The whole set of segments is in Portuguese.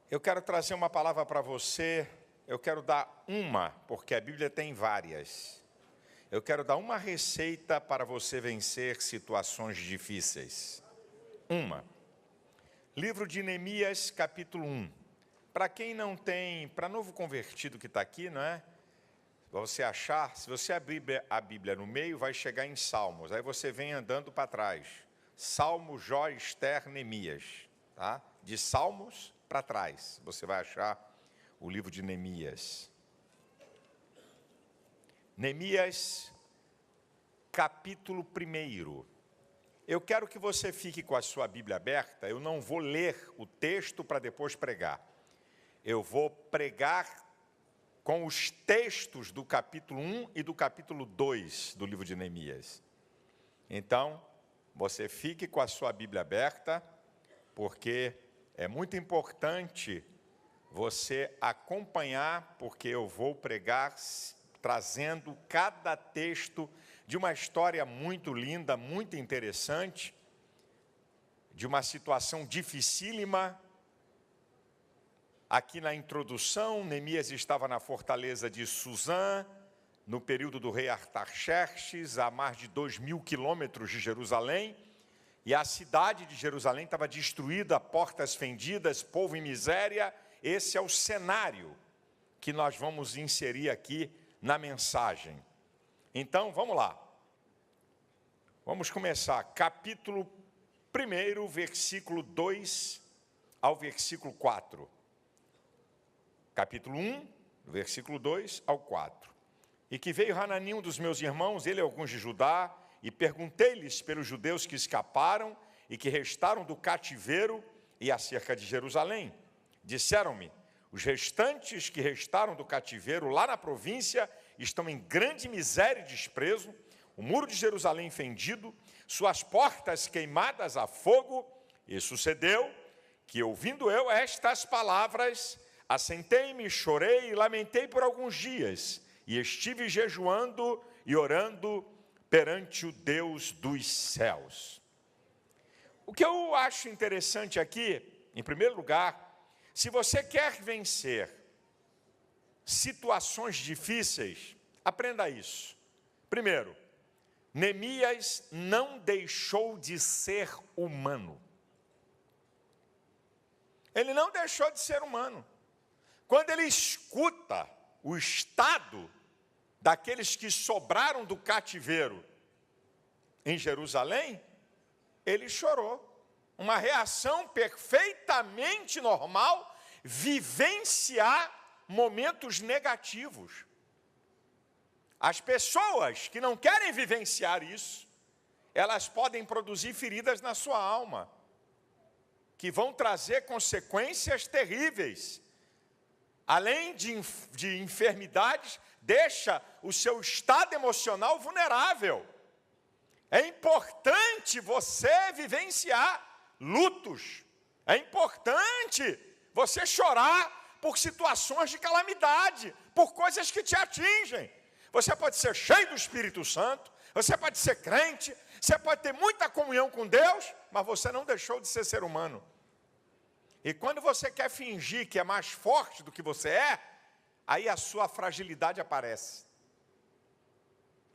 Eu quero trazer uma palavra para você, eu quero dar uma, porque a Bíblia tem várias. Eu quero dar uma receita para você vencer situações difíceis. Uma. Livro de Neemias, capítulo 1. Para quem não tem, para novo convertido que está aqui, não é? Para você achar, se você abrir a Bíblia no meio, vai chegar em Salmos. Aí você vem andando para trás. Salmo, Jó, Ester, Neemias. Tá? De Salmos para trás, você vai achar o livro de Neemias. Neemias, capítulo 1. Eu quero que você fique com a sua Bíblia aberta. Eu não vou ler o texto para depois pregar. Eu vou pregar com os textos do capítulo 1 e do capítulo 2 do livro de Neemias. Então, você fique com a sua Bíblia aberta, porque é muito importante você acompanhar, porque eu vou pregar trazendo cada texto de uma história muito linda, muito interessante, de uma situação dificílima. Aqui na introdução, Neemias estava na fortaleza de Suzã, no período do rei Artaxerxes, a mais de 2.000 quilômetros de Jerusalém, e a cidade de Jerusalém estava destruída, portas fendidas, povo em miséria. Esse é o cenário que nós vamos inserir aqui na mensagem. Então, vamos lá. Vamos começar. Capítulo 1, versículo 2 ao versículo 4. Capítulo 1, versículo 2 ao 4. E que veio Hanani, um dos meus irmãos, ele e alguns de Judá, e perguntei-lhes pelos judeus que escaparam e que restaram do cativeiro e acerca de Jerusalém. Disseram-me, os restantes que restaram do cativeiro lá na província estão em grande miséria e desprezo, o muro de Jerusalém fendido, suas portas queimadas a fogo. E sucedeu que, ouvindo eu estas palavras, assentei-me, chorei e lamentei por alguns dias, e estive jejuando e orando perante o Deus dos céus. O que eu acho interessante aqui, em primeiro lugar, se você quer vencer situações difíceis, aprenda isso. Primeiro, Neemias não deixou de ser humano. Ele não deixou de ser humano. Quando ele escuta o estado daqueles que sobraram do cativeiro em Jerusalém, ele chorou. Uma reação perfeitamente normal, vivenciar momentos negativos. As pessoas que não querem vivenciar isso, elas podem produzir feridas na sua alma, que vão trazer consequências terríveis. Além de enfermidades, deixa o seu estado emocional vulnerável. É importante você vivenciar lutos. É importante você chorar por situações de calamidade, por coisas que te atingem. Você pode ser cheio do Espírito Santo, você pode ser crente, você pode ter muita comunhão com Deus, mas você não deixou de ser ser humano. E quando você quer fingir que é mais forte do que você é, aí a sua fragilidade aparece.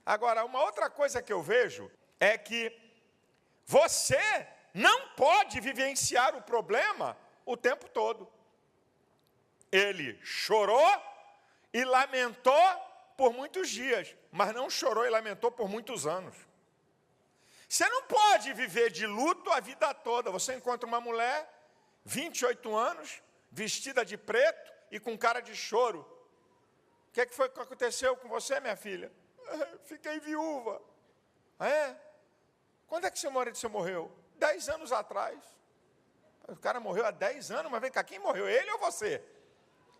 Agora, uma outra coisa que eu vejo é que você não pode vivenciar o problema o tempo todo. Ele chorou e lamentou por muitos dias, mas não chorou e lamentou por muitos anos. Você não pode viver de luto a vida toda. Você encontra uma mulher, 28 anos, vestida de preto e com cara de choro. O que foi que aconteceu com você, minha filha? Fiquei viúva. É? Quando é que seu marido morreu? 10 anos atrás. O cara morreu há 10 anos, mas vem cá, quem morreu? Ele ou você?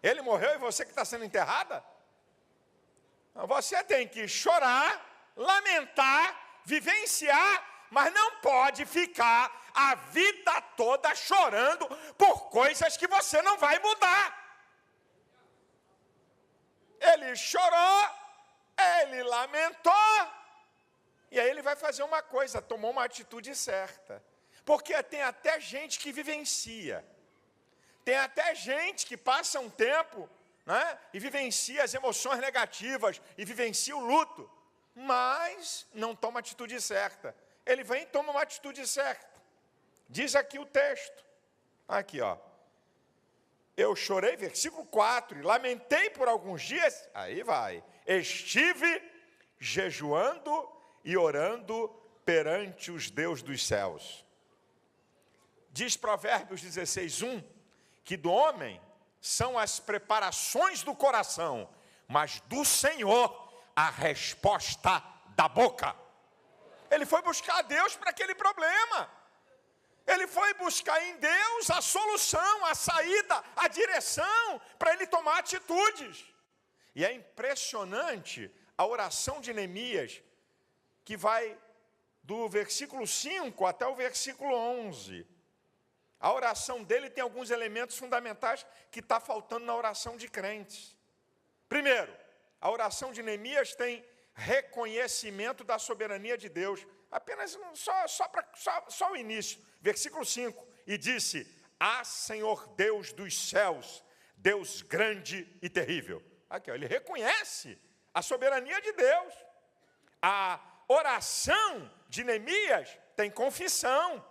Ele morreu e você que está sendo enterrada? Você tem que chorar, lamentar, vivenciar, mas não pode ficar a vida toda chorando por coisas que você não vai mudar. Ele chorou, ele lamentou, e aí ele vai fazer uma coisa, tomou uma atitude certa. Porque tem até gente que vivencia. Tem até gente que passa um tempo, né, e vivencia as emoções negativas, e vivencia o luto, mas não toma a atitude certa. Ele vem e toma uma atitude certa. Diz aqui o texto. Aqui, ó. Eu chorei, versículo 4, e lamentei por alguns dias. Aí vai. Estive jejuando e orando perante os Deus dos céus. Diz Provérbios 16:1, que do homem são as preparações do coração, mas do Senhor a resposta da boca. Ele foi buscar a Deus para aquele problema. Ele foi buscar em Deus a solução, a saída, a direção, para ele tomar atitudes. E é impressionante a oração de Neemias, que vai do versículo 5 até o versículo 11. A oração dele tem alguns elementos fundamentais que está faltando na oração de crentes. Primeiro, a oração de Neemias tem reconhecimento da soberania de Deus. Apenas só o início, versículo 5. E disse: Ah, Senhor Deus dos céus, Deus grande e terrível. Aqui, ó, ele reconhece a soberania de Deus. A oração de Neemias tem confissão.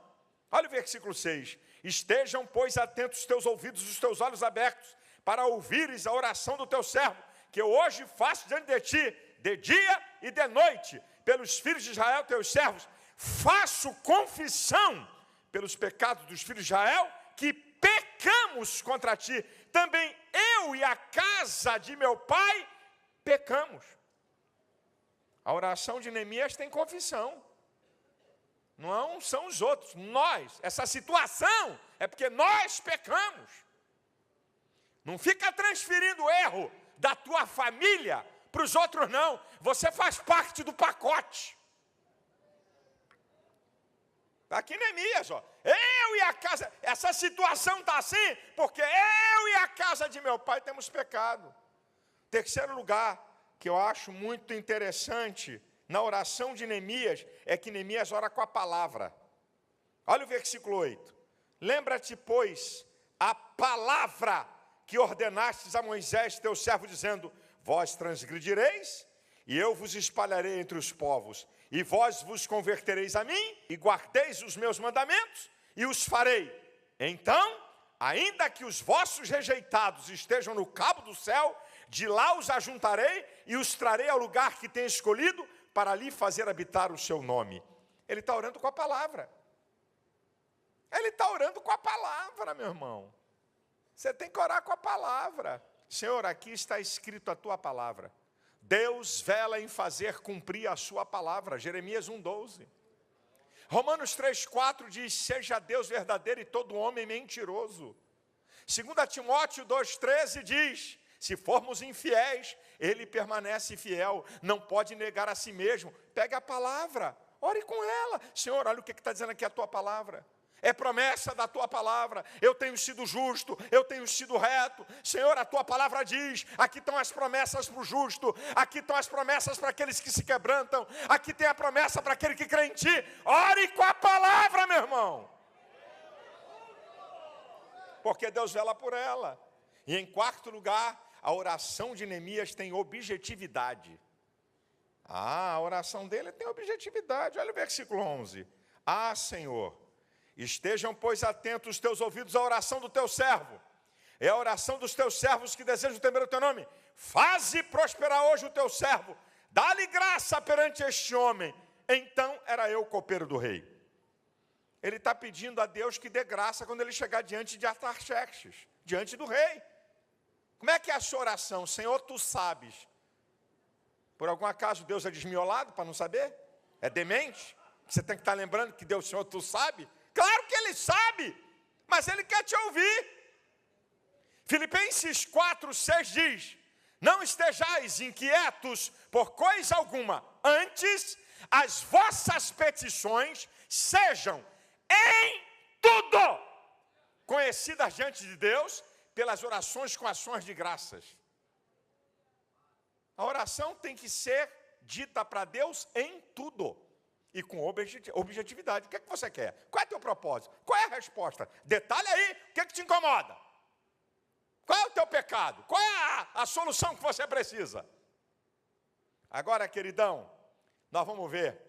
Olha o versículo 6. Estejam, pois, atentos os teus ouvidos e os teus olhos abertos, para ouvires a oração do teu servo, que eu hoje faço diante de ti, de dia e de noite, pelos filhos de Israel, teus servos. Faço confissão pelos pecados dos filhos de Israel, que pecamos contra ti. Também eu e a casa de meu pai pecamos. A oração de Neemias tem confissão. Não são os outros, nós. Essa situação é porque nós pecamos. Não fica transferindo o erro da tua família para os outros, não. Você faz parte do pacote. Está aqui Neemias, ó. Eu e a casa, essa situação está assim, porque eu e a casa de meu pai temos pecado. Terceiro lugar, que eu acho muito interessante na oração de Neemias, é que Neemias ora com a palavra. Olha o versículo 8. Lembra-te, pois, a palavra que ordenastes a Moisés, teu servo, dizendo: Vós transgredireis, e eu vos espalharei entre os povos, e vós vos convertereis a mim, e guardeis os meus mandamentos, e os farei. Então, ainda que os vossos rejeitados estejam no cabo do céu, de lá os ajuntarei, e os trarei ao lugar que tenho escolhido, para ali fazer habitar o seu nome. Ele está orando com a palavra. Ele está orando com a palavra, meu irmão. Você tem que orar com a palavra. Senhor, aqui está escrito a tua palavra. Deus vela em fazer cumprir a sua palavra. Jeremias 1:12. Romanos 3:4 diz: seja Deus verdadeiro e todo homem mentiroso. 2 Timóteo 2:13 diz: se formos infiéis, ele permanece fiel, não pode negar a si mesmo. Pega a palavra, ore com ela. Senhor, olha o que está dizendo aqui a tua palavra. É promessa da tua palavra. Eu tenho sido justo, eu tenho sido reto. Senhor, a tua palavra diz: aqui estão as promessas para o justo, aqui estão as promessas para aqueles que se quebrantam, aqui tem a promessa para aquele que crê em ti. Ore com a palavra, meu irmão, porque Deus vela por ela. E em quarto lugar, a oração de Neemias tem objetividade. A oração dele tem objetividade. Olha o versículo 11. Ah, Senhor, estejam, pois, atentos os teus ouvidos à oração do teu servo. É a oração dos teus servos que desejam temer o teu nome. Faze prosperar hoje o teu servo. Dá-lhe graça perante este homem. Então era eu copeiro do rei. Ele está pedindo a Deus que dê graça quando ele chegar diante de Artaxerxes, diante do rei. Como é que é a sua oração? Senhor, tu sabes. Por algum acaso Deus é desmiolado para não saber? É demente? Você tem que estar lembrando que Deus, Senhor, tu sabe? Claro que Ele sabe, mas Ele quer te ouvir. Filipenses 4:6 diz: não estejais inquietos por coisa alguma, antes as vossas petições sejam em tudo conhecidas diante de Deus, pelas orações com ações de graças. A oração tem que ser dita para Deus em tudo. E com objetividade. O que é que você quer? Qual é o teu propósito? Qual é a resposta? Detalhe aí, o que é que te incomoda? Qual é o teu pecado? Qual é a solução que você precisa? Agora, queridão, nós vamos ver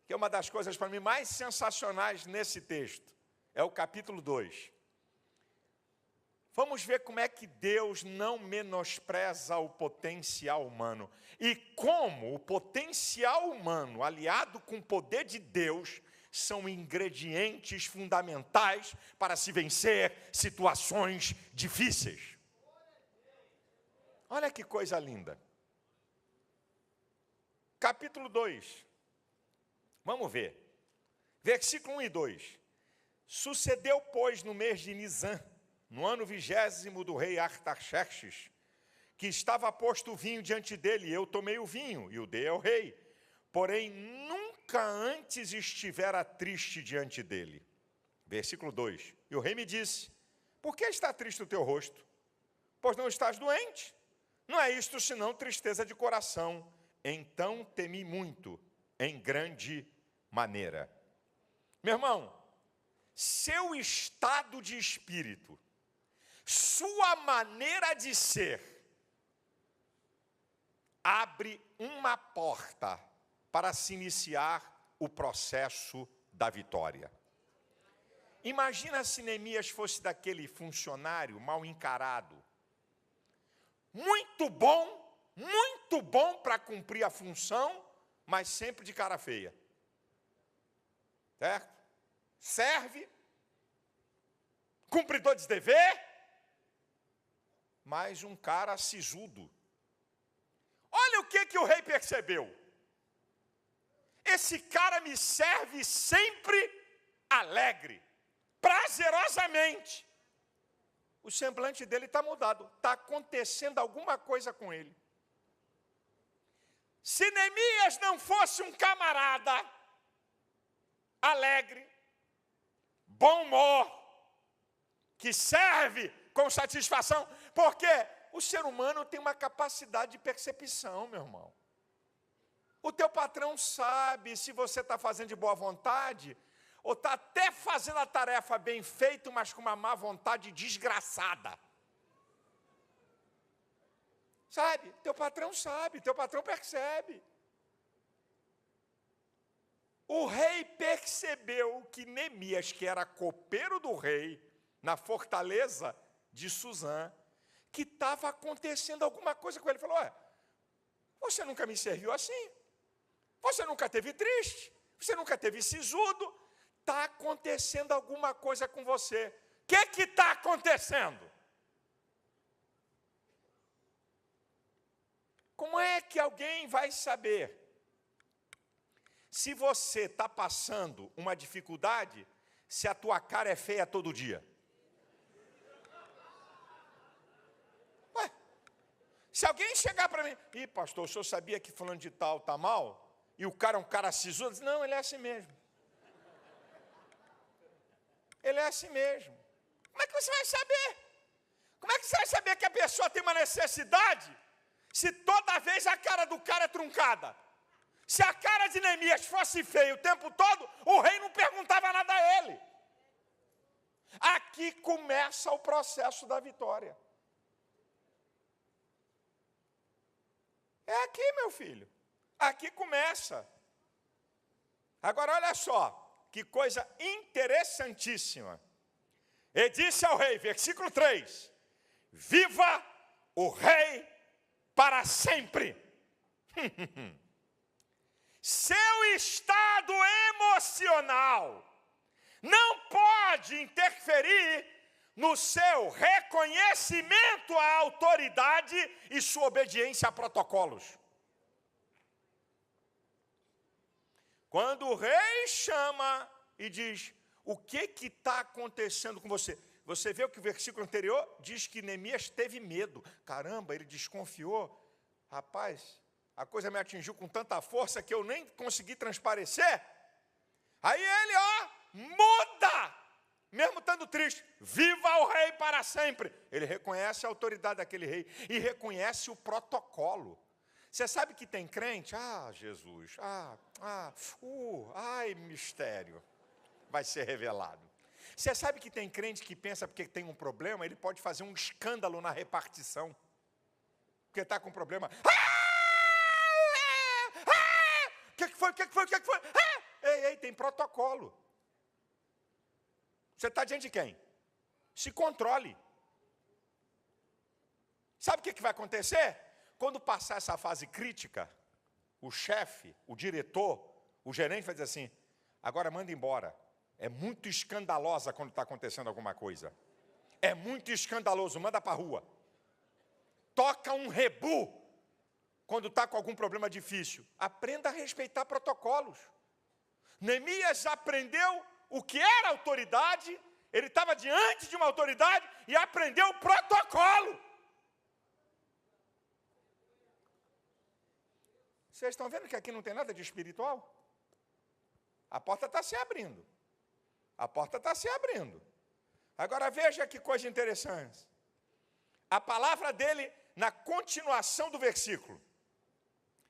que uma das coisas para mim mais sensacionais nesse texto é o capítulo 2. Vamos ver como é que Deus não menospreza o potencial humano e como o potencial humano, aliado com o poder de Deus, são ingredientes fundamentais para se vencer situações difíceis. Olha que coisa linda. Capítulo 2. Vamos ver. Versículo 1 e 2. Sucedeu, pois, no mês de Nisan, no ano 20º do rei Artaxerxes, que estava posto o vinho diante dele, e eu tomei o vinho e o dei ao rei. Porém, nunca antes estivera triste diante dele. Versículo 2. E o rei me disse: por que está triste o teu rosto? Pois não estás doente. Não é isto senão tristeza de coração. Então temi muito, em grande maneira. Meu irmão, seu estado de espírito, sua maneira de ser, abre uma porta para se iniciar o processo da vitória. Imagina se Neemias fosse daquele funcionário mal encarado, muito bom para cumprir a função, mas sempre de cara feia. Certo? Serve, cumpridor de dever, mas um cara sisudo. Olha o que o rei percebeu. Esse cara me serve sempre alegre, prazerosamente. O semblante dele está mudado, está acontecendo alguma coisa com ele. Se Neemias não fosse um camarada alegre, bom humor, que serve com satisfação, porque o ser humano tem uma capacidade de percepção, meu irmão. O teu patrão sabe se você está fazendo de boa vontade, ou está até fazendo a tarefa bem feita, mas com uma má vontade desgraçada. Sabe? Teu patrão sabe, teu patrão percebe. O rei percebeu que Neemias, que era copeiro do rei, na fortaleza de Suzã, que estava acontecendo alguma coisa com ele. Ele falou: ué, você nunca me serviu assim, você nunca teve triste, você nunca teve sisudo, está acontecendo alguma coisa com você. O que está acontecendo? Como é que alguém vai saber se você está passando uma dificuldade, se a tua cara é feia todo dia? Ué, se alguém chegar para mim: ih, pastor, o senhor sabia que fulano de tal está mal? E o cara é um cara sisudo? Diz: não, ele é assim mesmo. Ele é assim mesmo. Como é que você vai saber? Como é que você vai saber que a pessoa tem uma necessidade, se toda vez a cara do cara é truncada? Se a cara de Neemias fosse feia o tempo todo, o rei não perguntava nada a ele. Aqui começa o processo da vitória. É aqui, meu filho. Aqui começa. Agora, olha só, que coisa interessantíssima. E disse ao rei, versículo 3, viva o rei para sempre. Seu estado emocional não pode interferir no seu reconhecimento à autoridade e sua obediência a protocolos. Quando o rei chama e diz: o que está acontecendo com você? Você vê o que o versículo anterior diz que Neemias teve medo. Caramba, ele desconfiou. Rapaz, a coisa me atingiu com tanta força que eu nem consegui transparecer. Aí ele, muda, mesmo estando triste. Viva o rei para sempre. Ele reconhece a autoridade daquele rei e reconhece o protocolo. Você sabe que tem crente? Jesus, ai, mistério vai ser revelado. Você sabe que tem crente que pensa porque tem um problema, ele pode fazer um escândalo na repartição. Porque está com problema. O que foi? Ei, tem protocolo. Você está diante de quem? Se controle. Sabe o que vai acontecer? Quando passar essa fase crítica, o chefe, o diretor, o gerente vai dizer assim, agora manda embora. É muito escandalosa quando está acontecendo alguma coisa. É muito escandaloso, manda para a rua. Toca um rebu quando está com algum problema difícil. Aprenda a respeitar protocolos. Neemias aprendeu o que era autoridade, ele estava diante de uma autoridade e aprendeu o protocolo. Vocês estão vendo que aqui não tem nada de espiritual? A porta está se abrindo. A porta está se abrindo. Agora veja que coisa interessante. A palavra dele na continuação do versículo.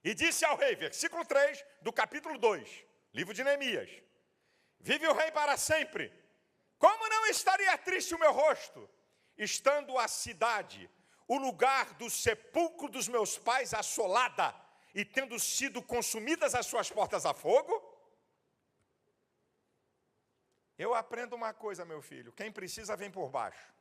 E disse ao rei, versículo 3 do capítulo 2, livro de Neemias. Vive o rei para sempre. Como não estaria triste o meu rosto, estando a cidade, o lugar do sepulcro dos meus pais assolada, e tendo sido consumidas as suas portas a fogo? Eu aprendo uma coisa, meu filho, quem precisa vem por baixo.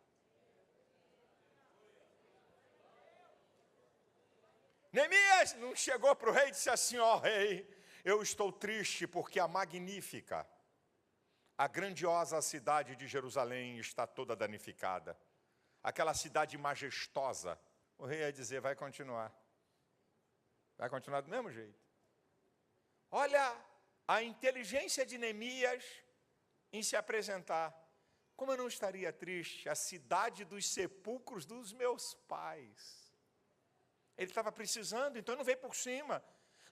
Neemias não chegou para o rei e disse assim, ó rei, eu estou triste porque a magnífica, a grandiosa cidade de Jerusalém está toda danificada. Aquela cidade majestosa. O rei ia dizer, vai continuar. Vai continuar do mesmo jeito. Olha a inteligência de Neemias em se apresentar. Como eu não estaria triste? A cidade dos sepulcros dos meus pais. Ele estava precisando, então não veio por cima.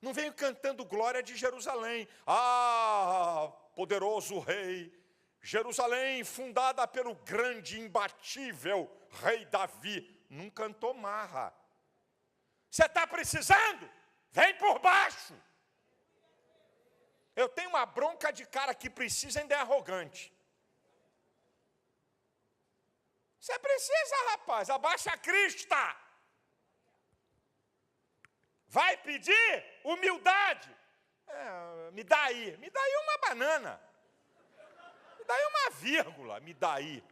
Não veio cantando glória de Jerusalém. Ah, poderoso rei. Jerusalém, fundada pelo grande, imbatível rei Davi. Não cantou marra. Você está precisando? Vem por baixo. Eu tenho uma bronca de cara que precisa ainda é arrogante. Você precisa, rapaz, abaixa a crista. Vai pedir humildade. Me dá aí uma banana. Me dá aí uma vírgula, me dá aí.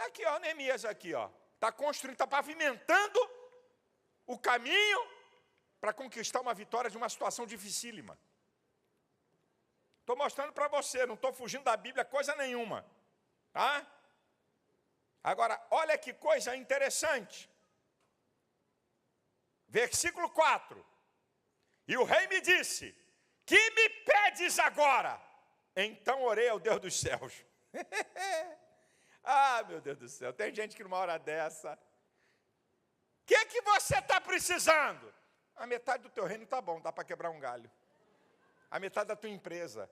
Aqui, ó, Neemias aqui, ó. Está construindo, está pavimentando o caminho para conquistar uma vitória de uma situação dificílima. Estou mostrando para você, não estou fugindo da Bíblia coisa nenhuma. Tá? Agora, olha que coisa interessante. Versículo 4. E o rei me disse, que me pedes agora? Então orei ao Deus dos céus. Ah, meu Deus do céu, tem gente que numa hora dessa... O que você está precisando? A metade do teu reino está bom, dá para quebrar um galho. A metade da tua empresa.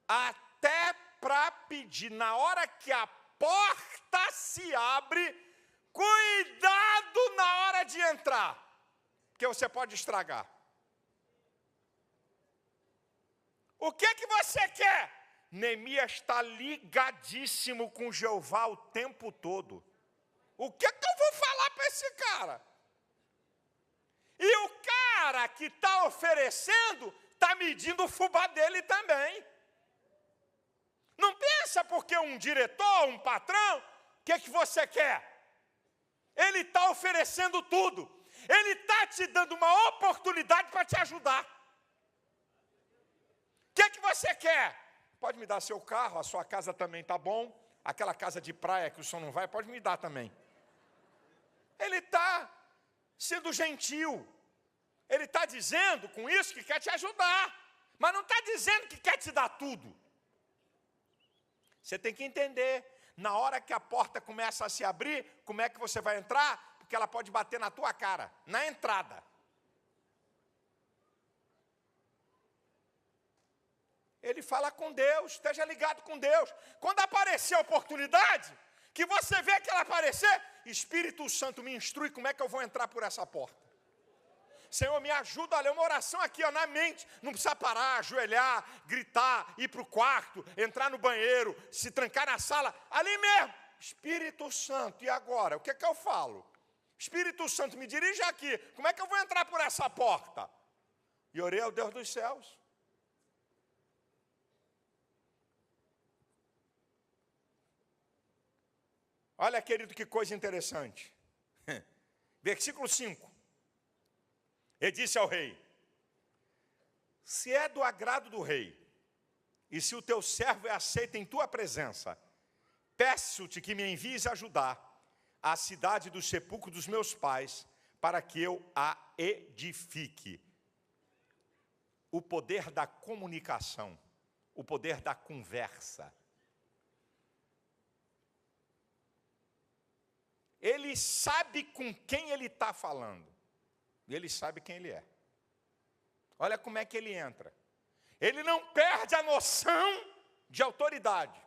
Até para pedir, na hora que a porta se abre, cuidado na hora de entrar, porque você pode estragar. O que você quer? Neemias está ligadíssimo com Jeová o tempo todo. O que eu vou falar para esse cara? E o cara que está oferecendo, está medindo o fubá dele também. Não pensa porque um diretor, um patrão, o que você quer? Ele está oferecendo tudo. Ele está te dando uma oportunidade para te ajudar. O que você quer? Pode me dar seu carro, a sua casa também está bom. Aquela casa de praia que o som não vai, pode me dar também. Ele está sendo gentil. Ele está dizendo com isso que quer te ajudar. Mas não está dizendo que quer te dar tudo. Você tem que entender. Na hora que a porta começa a se abrir, como é que você vai entrar? Porque ela pode bater na tua cara, na entrada. Ele fala com Deus, esteja ligado com Deus. Quando aparecer a oportunidade, que você vê que ela aparecer, Espírito Santo me instrui como é que eu vou entrar por essa porta. Senhor, me ajuda, olha, uma oração aqui, ó, na mente. Não precisa parar, ajoelhar, gritar, ir para o quarto, entrar no banheiro, se trancar na sala. Ali mesmo. Espírito Santo, e agora? O que é que eu falo? Espírito Santo, me dirige aqui. Como é que eu vou entrar por essa porta? E orei ao Deus dos céus. Olha, querido, que coisa interessante. Versículo 5. Ele disse ao rei: se é do agrado do rei, e se o teu servo é aceito em tua presença, peço-te que me envies ajudar a cidade do sepulcro dos meus pais, para que eu a edifique. O poder da comunicação, o poder da conversa. Ele sabe com quem ele está falando. E ele sabe quem ele é. Olha como é que ele entra. Ele não perde a noção de autoridade.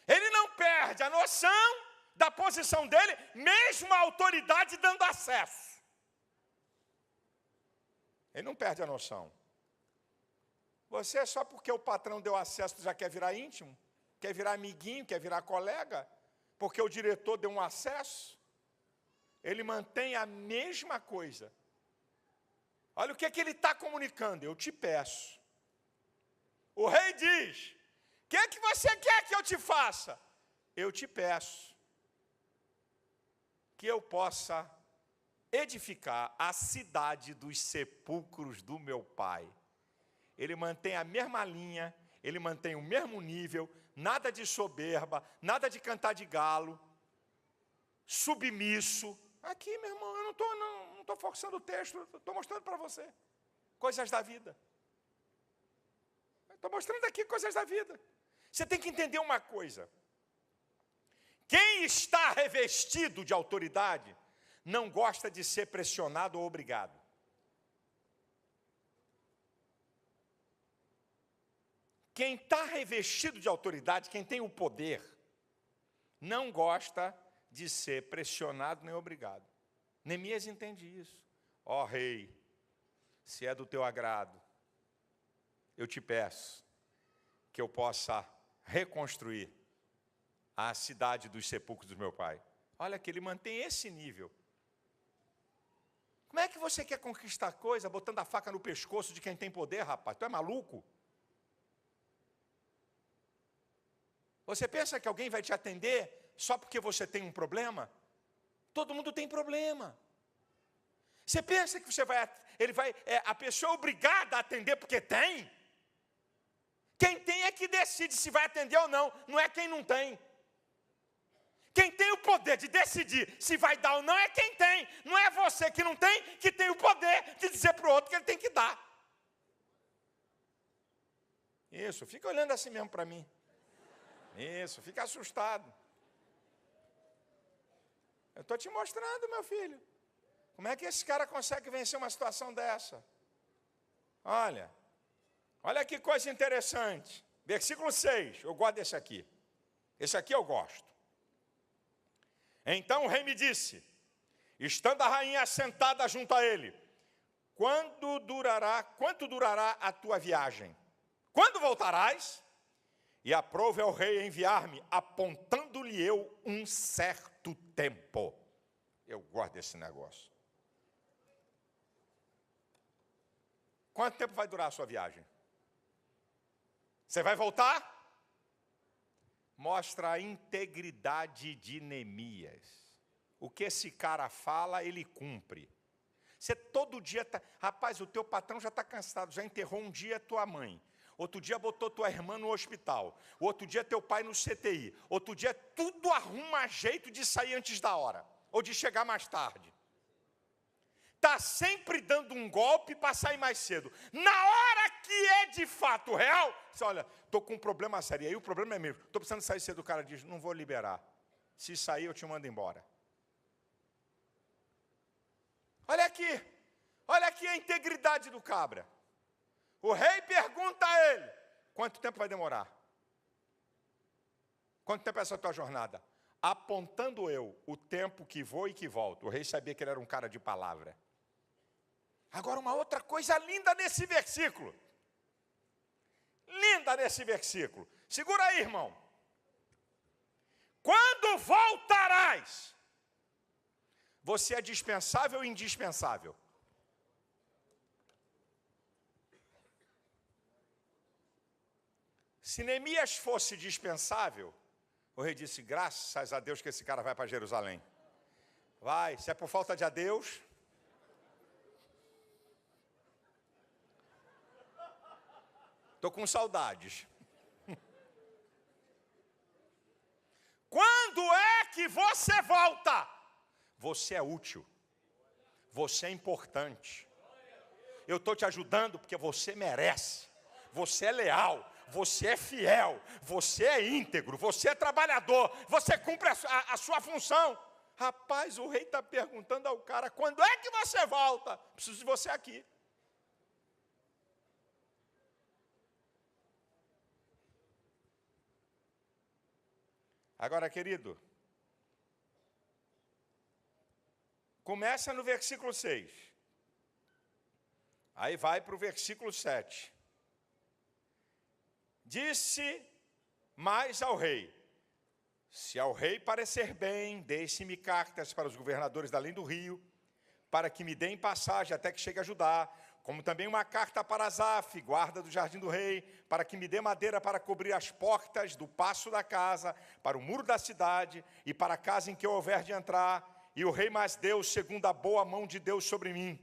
Ele não perde a noção da posição dele, mesmo a autoridade dando acesso. Ele não perde a noção. Você, só porque o patrão deu acesso, já quer virar íntimo? Quer virar amiguinho, quer virar colega? Porque o diretor deu um acesso? Ele mantém a mesma coisa. Olha o que ele está comunicando. Eu te peço. O rei diz: o que é que você quer que eu te faça? Eu te peço que eu possa edificar a cidade dos sepulcros do meu pai. Ele mantém a mesma linha, ele mantém o mesmo nível, nada de soberba, nada de cantar de galo, submisso. Aqui, meu irmão, eu não estou forçando o texto, estou mostrando para você coisas da vida. Estou mostrando aqui coisas da vida. Você tem que entender uma coisa. Quem está revestido de autoridade não gosta de ser pressionado ou obrigado. Quem está revestido de autoridade, quem tem o poder, não gosta de ser pressionado nem obrigado. Neemias entende isso. Ó rei, se é do teu agrado, eu te peço que eu possa reconstruir a cidade dos sepulcros do meu pai. Olha que ele mantém esse nível. Como é que você quer conquistar coisa botando a faca no pescoço de quem tem poder, rapaz? Tu é maluco? Você pensa que alguém vai te atender só porque você tem um problema? Todo mundo tem problema. Você pensa que a pessoa é obrigada a atender porque tem? Quem tem é que decide se vai atender ou não, não é quem não tem. Quem tem o poder de decidir se vai dar ou não é quem tem. Não é você que não tem, que tem o poder de dizer para o outro que ele tem que dar. Isso, fica olhando assim mesmo para mim. Isso, fica assustado. Eu estou te mostrando, meu filho. Como é que esse cara consegue vencer uma situação dessa? Olha que coisa interessante. Versículo 6, eu gosto desse aqui. Esse aqui eu gosto. Então o rei me disse, estando a rainha sentada junto a ele, quanto durará a tua viagem? Quando voltarás? E aprove ao rei enviar-me, apontando-lhe eu um certo tempo. Eu gosto desse negócio. Quanto tempo vai durar a sua viagem? Você vai voltar? Mostra a integridade de Neemias. O que esse cara fala, ele cumpre. Você todo dia está... Rapaz, o teu patrão já está cansado, já enterrou um dia tua mãe. Outro dia botou tua irmã no hospital. Outro dia teu pai no CTI. Outro dia tudo arruma jeito de sair antes da hora. Ou de chegar mais tarde. Está sempre dando um golpe para sair mais cedo. Na hora que é de fato real, você olha, estou com um problema sério. Aí o problema é mesmo. Estou precisando sair cedo. O cara diz, não vou liberar. Se sair, eu te mando embora. Olha aqui a integridade do cabra. O rei pergunta a ele, quanto tempo vai demorar? Quanto tempo é essa tua jornada? Apontando eu o tempo que vou e que volto. O rei sabia que ele era um cara de palavra. Agora, uma outra coisa linda nesse versículo. Linda nesse versículo. Segura aí, irmão. Quando voltarás? Você é dispensável ou indispensável? Se Neemias fosse dispensável, o rei disse, graças a Deus que esse cara vai para Jerusalém. Vai, se é por falta de a Deus. Estou com saudades. Quando é que você volta? Você é útil. Você é importante. Eu estou te ajudando porque você merece. Você é leal. Você é fiel. Você é íntegro. Você é trabalhador. Você cumpre a sua função. Rapaz, o rei está perguntando ao cara, quando é que você volta? Preciso de você aqui. Agora, querido, começa no versículo 6. Aí vai para o versículo 7. Disse mais ao rei, se ao rei parecer bem, deixe-me cartas para os governadores da além do rio, para que me deem passagem até que chegue a Judá, como também uma carta para Asaf, guarda do jardim do rei, para que me dê madeira para cobrir as portas do paço da casa, para o muro da cidade e para a casa em que eu houver de entrar, e o rei mais deu segundo a boa mão de Deus sobre mim.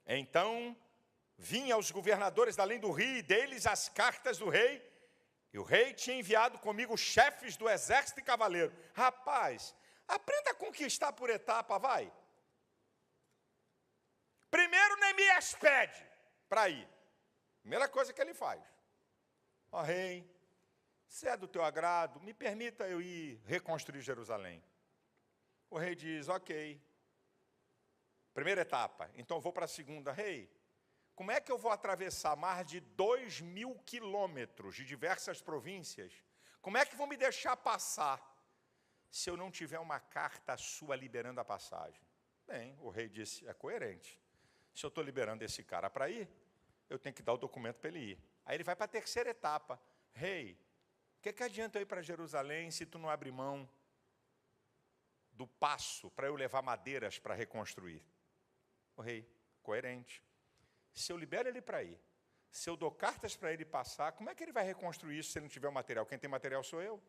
Então vinha aos governadores da além do rio e deles as cartas do rei, e o rei tinha enviado comigo chefes do exército e cavaleiro. Rapaz, aprenda a conquistar por etapa, vai. Primeiro Neemias pede para ir. Primeira coisa que ele faz. Ó rei, se é do teu agrado, me permita eu ir reconstruir Jerusalém. O rei diz, ok. Primeira etapa, então eu vou para a segunda. Rei, como é que eu vou atravessar mais de 2.000 quilômetros de diversas províncias? Como é que vão me deixar passar se eu não tiver uma carta sua liberando a passagem? Bem, o rei disse, é coerente. Se eu estou liberando esse cara para ir, eu tenho que dar o documento para ele ir. Aí ele vai para a terceira etapa. Rei, o que adianta eu ir para Jerusalém se tu não abre mão do passo para eu levar madeiras para reconstruir? O rei, coerente. Se eu libero ele para ir, se eu dou cartas para ele passar, como é que ele vai reconstruir isso se ele não tiver o material? Quem tem material sou eu.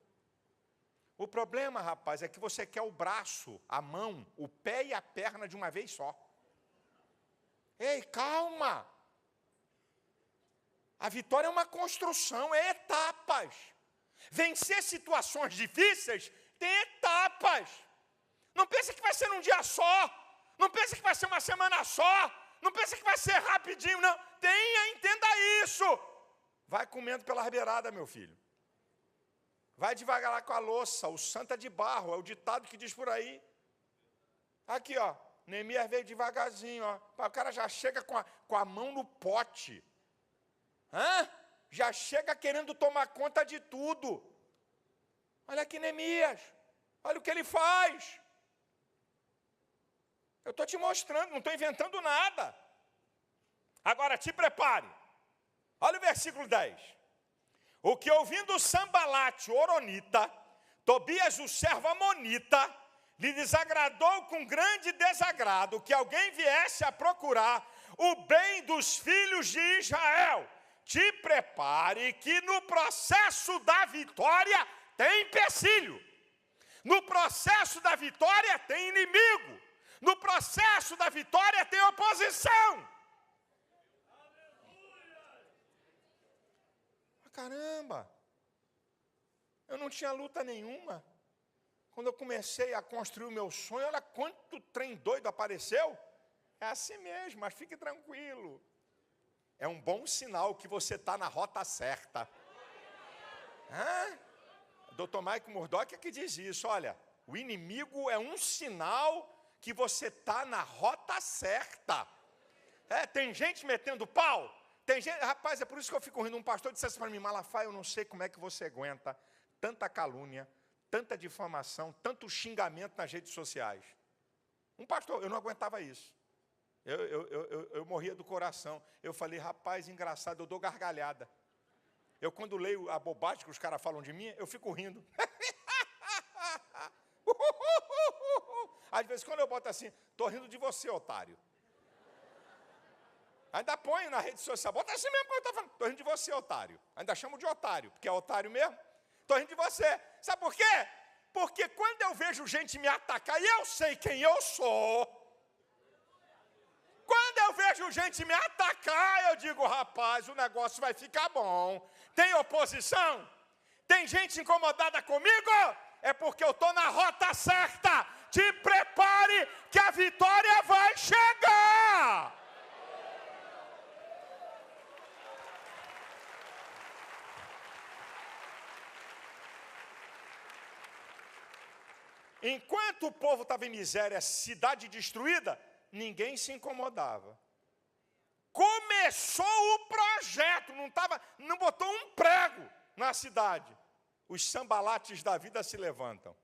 O problema, rapaz, é que você quer o braço, a mão, o pé e a perna de uma vez só. Ei, calma! A vitória é uma construção, é etapas. Vencer situações difíceis tem etapas. Não pense que vai ser num dia só. Não pense que vai ser uma semana só. Não pense que vai ser rapidinho, não. Entenda isso. Vai comendo pela beirada, meu filho. Vai devagar lá com a louça. O santo é de barro, é o ditado que diz por aí. Aqui, ó. Neemias veio devagarzinho, ó. O cara já chega com a mão no pote. Já chega querendo tomar conta de tudo. Olha aqui, Neemias. Olha o que ele faz. Eu estou te mostrando, não estou inventando nada. Agora, te prepare. Olha o versículo 10. O que ouvindo Sambalate, o Horonita, Tobias, o servo Amonita, lhe desagradou com grande desagrado que alguém viesse a procurar o bem dos filhos de Israel. Te prepare que no processo da vitória tem empecilho. No processo da vitória tem inimigo. No processo da vitória tem oposição. Caramba, eu não tinha luta nenhuma. Quando eu comecei a construir o meu sonho, olha quanto trem doido apareceu. É assim mesmo, mas fique tranquilo. É um bom sinal que você está na rota certa. Dr. Mike Murdock é que diz isso, olha, o inimigo é um sinal que você está na rota certa. Tem gente metendo pau, tem gente, rapaz, é por isso que eu fico rindo. Um pastor disse assim para mim, Malafaia, eu não sei como é que você aguenta tanta calúnia, tanta difamação, tanto xingamento nas redes sociais. Um pastor, eu não aguentava isso. Eu morria do coração. Eu falei, rapaz, engraçado, eu dou gargalhada. Eu, quando leio a bobagem que os caras falam de mim, eu fico rindo. Às vezes, quando eu boto assim, estou rindo de você, otário. Ainda ponho na rede social, bota assim mesmo que eu estou falando. Estou rindo de você, otário. Ainda chamo de otário, porque é otário mesmo. Estou rindo de você. Sabe por quê? Porque quando eu vejo gente me atacar, e eu sei quem eu sou, quando eu vejo gente me atacar, eu digo, rapaz, o negócio vai ficar bom. Tem oposição? Tem gente incomodada comigo? É porque eu estou na rota certa. Te prepare que a vitória vai chegar. Enquanto o povo estava em miséria, cidade destruída, ninguém se incomodava. Começou o projeto, não botou um prego na cidade. Os sambalates da vida se levantam.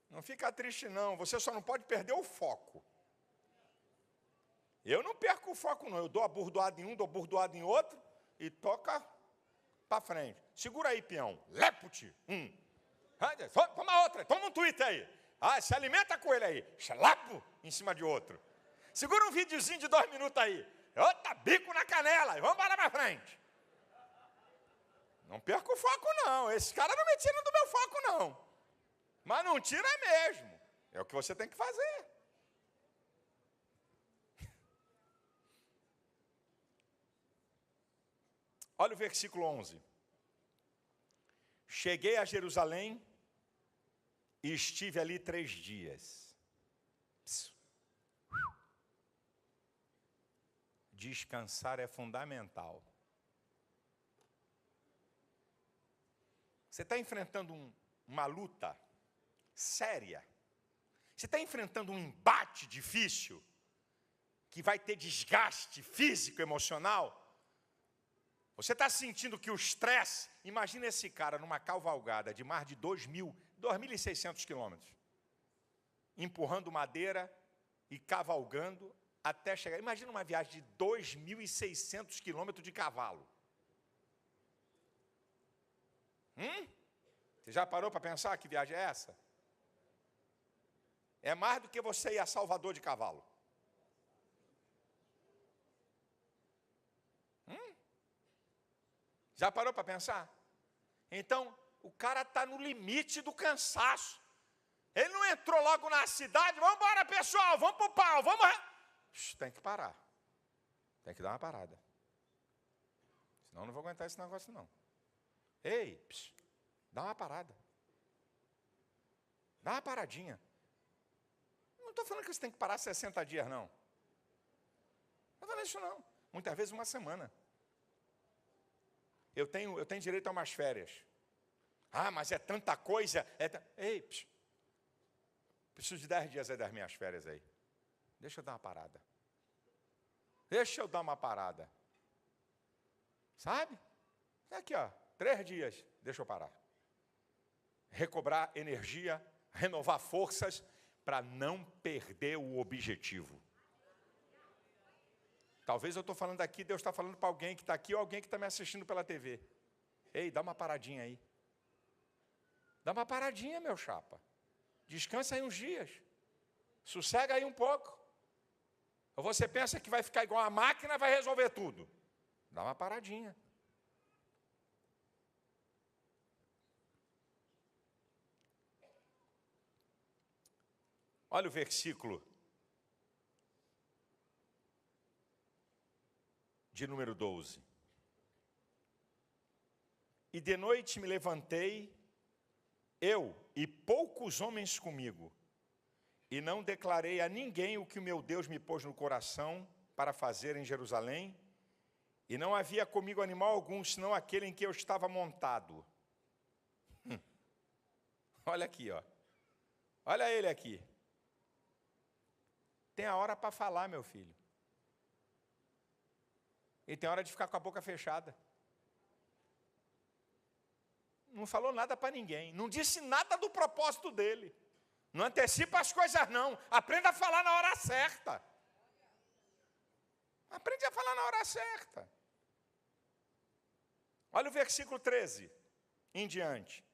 Não fica triste não, você só não pode perder o foco. Eu não perco o foco não, eu dou a burdoada em um, dou a burdoada em outro e toca para frente. Segura aí, peão, lepute, toma outra, toma um tweet aí. Se alimenta com ele aí, xalapo em cima de outro. Segura um videozinho de 2 minutos aí. Outra, bico na canela, e vamos para frente. Não perca o foco não, esse cara não me tira do meu foco não. Mas não tira mesmo, é o que você tem que fazer. Olha o versículo 11. Cheguei a Jerusalém e estive ali 3 dias. Descansar é fundamental. Você está enfrentando uma luta séria. Você está enfrentando um embate difícil, que vai ter desgaste físico, emocional. Você está sentindo que o estresse... Imagina esse cara numa cavalgada de mais de 2.600 quilômetros, empurrando madeira e cavalgando até chegar... Imagina uma viagem de 2.600 quilômetros de cavalo. Você já parou para pensar que viagem é essa? É mais do que você ir a Salvador de cavalo. Já parou para pensar? Então, o cara está no limite do cansaço. Ele não entrou logo na cidade, vamos embora, pessoal, vamos para o pau, vamos... Tem que parar. Tem que dar uma parada. Senão eu não vou aguentar esse negócio, não. Ei, dá uma parada. Dá uma paradinha. Não estou falando que você tem que parar 60 dias, não. Não estou falando isso, não. Muitas vezes uma semana. Eu tenho direito a umas férias. Mas é tanta coisa. Ei, preciso de 10 dias aí das minhas férias aí. Deixa eu dar uma parada. Deixa eu dar uma parada. Sabe? Aqui, 3 dias. Deixa eu parar. Recobrar energia, renovar forças, para não perder o objetivo. Talvez eu estou falando aqui, Deus está falando para alguém que está aqui ou alguém que está me assistindo pela TV. Ei, dá uma paradinha aí. Dá uma paradinha, meu chapa. Descansa aí uns dias. Sossega aí um pouco. Ou você pensa que vai ficar igual a máquina, vai resolver tudo. Dá uma paradinha. Olha o versículo de número 12. E de noite me levantei, eu e poucos homens comigo, e não declarei a ninguém o que o meu Deus me pôs no coração para fazer em Jerusalém, e não havia comigo animal algum, senão aquele em que eu estava montado. Olha aqui, olha ele aqui. Tem a hora para falar, meu filho. E tem hora de ficar com a boca fechada. Não falou nada para ninguém. Não disse nada do propósito dele. Não antecipa as coisas, não. Aprenda a falar na hora certa. Aprende a falar na hora certa. Olha o versículo 13 em diante.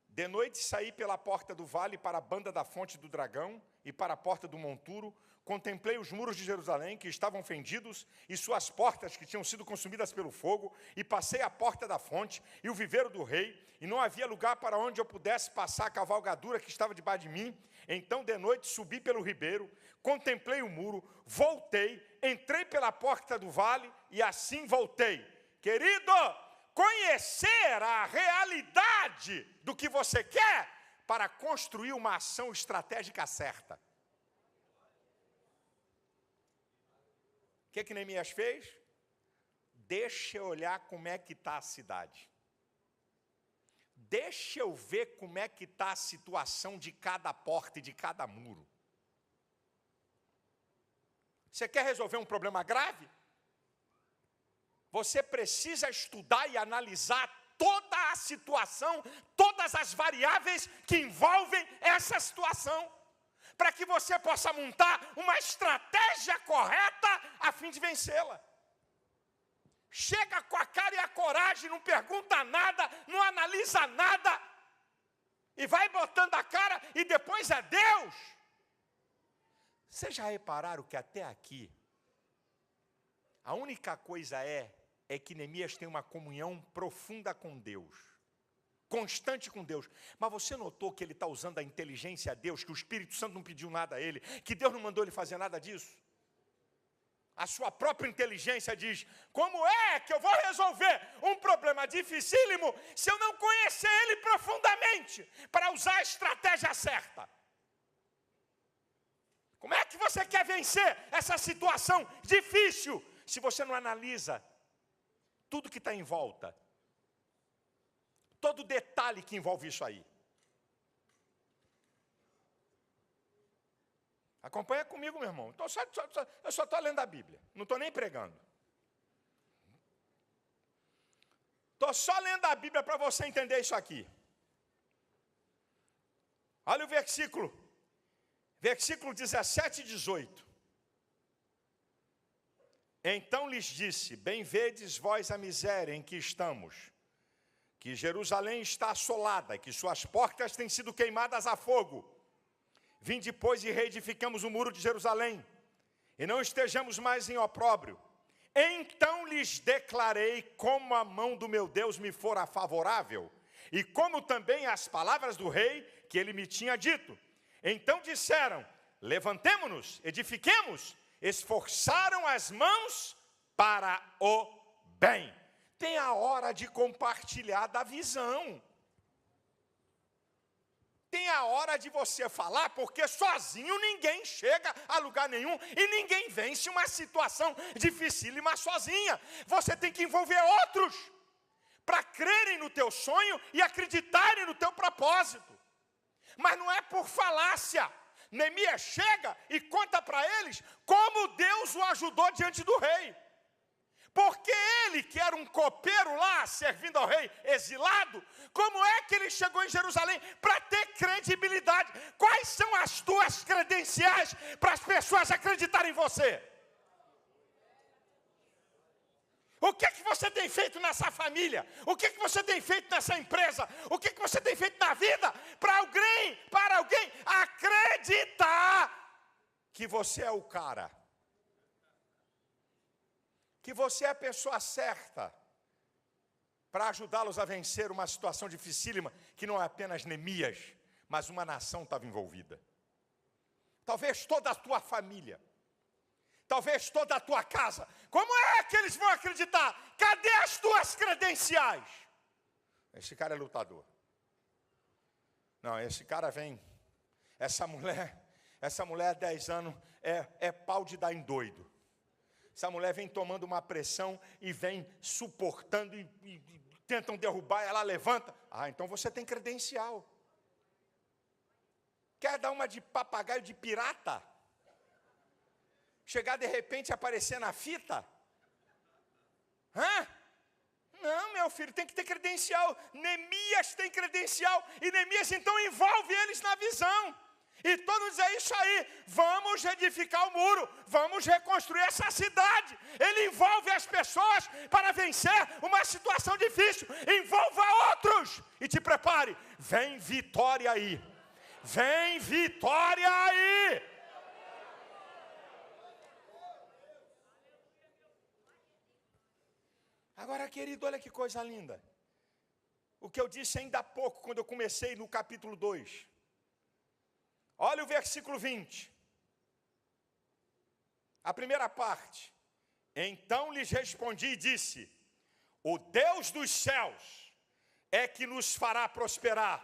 De noite saí pela porta do vale para a banda da fonte do dragão e para a porta do monturo. Contemplei os muros de Jerusalém, que estavam fendidos, e suas portas, que tinham sido consumidas pelo fogo, e passei a porta da fonte e o viveiro do rei, e não havia lugar para onde eu pudesse passar a cavalgadura que estava debaixo de mim. Então, de noite, subi pelo ribeiro, contemplei o muro, voltei, entrei pela porta do vale, e assim voltei. Querido, conhecer a realidade do que você quer para construir uma ação estratégica certa. O que Neemias fez? Deixa eu olhar como é que está a cidade. Deixa eu ver como é que está a situação de cada porta e de cada muro. Você quer resolver um problema grave? Você precisa estudar e analisar toda a situação, todas as variáveis que envolvem essa situação, para que você possa montar uma estratégia correta a fim de vencê-la. Chega com a cara e a coragem, não pergunta nada, não analisa nada, e vai botando a cara e depois é Deus. Vocês já repararam que até aqui, a única coisa é que Neemias tem uma comunhão profunda com Deus, constante com Deus. Mas você notou que ele está usando a inteligência a Deus, que o Espírito Santo não pediu nada a ele, que Deus não mandou ele fazer nada disso? A sua própria inteligência diz: como é que eu vou resolver um problema dificílimo se eu não conhecer ele profundamente, para usar a estratégia certa? Como é que você quer vencer essa situação difícil se você não analisa tudo que está em volta? Todo detalhe que envolve isso aí. Acompanha comigo, meu irmão. Eu só estou lendo a Bíblia. Não estou nem pregando. Estou só lendo a Bíblia para você entender isso aqui. Olha o versículo 17 e 18. Então lhes disse: bem vedes vós a miséria em que estamos, que Jerusalém está assolada, que suas portas têm sido queimadas a fogo. Vinde, pois, e reedificamos o muro de Jerusalém, e não estejamos mais em opróbrio. Então lhes declarei como a mão do meu Deus me fora favorável, e como também as palavras do rei que ele me tinha dito. Então disseram: levantemo-nos, edifiquemos. Esforçaram as mãos para o bem. Tem a hora de compartilhar da visão. Tem a hora de você falar, porque sozinho ninguém chega a lugar nenhum e ninguém vence uma situação dificílima sozinha. Você tem que envolver outros para crerem no teu sonho e acreditarem no teu propósito. Mas não é por falácia. Neemias chega e conta para eles como Deus o ajudou diante do rei. Porque ele, que era um copeiro lá, servindo ao rei exilado, como é que ele chegou em Jerusalém para ter credibilidade? Quais são as tuas credenciais para as pessoas acreditarem em você? O que você tem feito nessa família? O que você tem feito nessa empresa? O que você tem feito na vida para alguém acreditar que você é o cara? Que você é a pessoa certa para ajudá-los a vencer uma situação dificílima que não é apenas Neemias, mas uma nação estava envolvida. Talvez toda a tua família, talvez toda a tua casa. Como é que eles vão acreditar? Cadê as tuas credenciais? Esse cara é lutador. Não, esse cara vem. Essa mulher há 10 anos é pau de dar em doido. Essa mulher vem tomando uma pressão e vem suportando e tentam derrubar, ela levanta. Ah, então você tem credencial. Quer dar uma de papagaio de pirata? Chegar de repente e aparecer na fita? Não, meu filho, tem que ter credencial. Neemias tem credencial. E Neemias então envolve eles na visão. E todos dizem, é isso aí, vamos edificar o muro, vamos reconstruir essa cidade. Ele envolve as pessoas para vencer uma situação difícil. Envolva outros e te prepare. Vem vitória aí. Vem vitória aí. Agora, querido, olha que coisa linda. O que eu disse ainda há pouco, quando eu comecei no capítulo 2. Olha o versículo 20. A primeira parte. Então lhes respondi e disse, o Deus dos céus é que nos fará prosperar.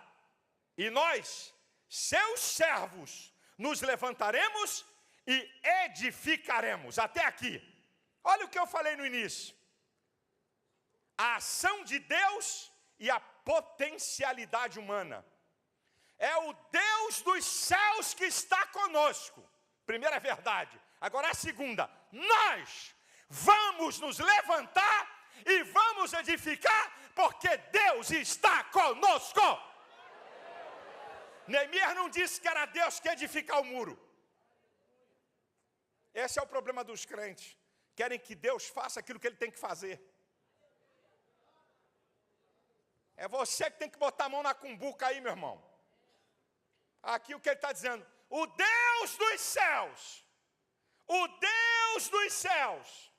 E nós, seus servos, nos levantaremos e edificaremos. Até aqui. Olha o que eu falei no início. A ação de Deus e a potencialidade humana. É o Deus dos céus que está conosco. Primeira verdade. Agora a segunda. Nós vamos nos levantar e vamos edificar porque Deus está conosco. Neemias não disse que era Deus que ia edificar o muro. Esse é o problema dos crentes. Querem que Deus faça aquilo que Ele tem que fazer. É você que tem que botar a mão na cumbuca aí, meu irmão. Aqui o que ele está dizendo. O Deus dos céus. O Deus dos céus.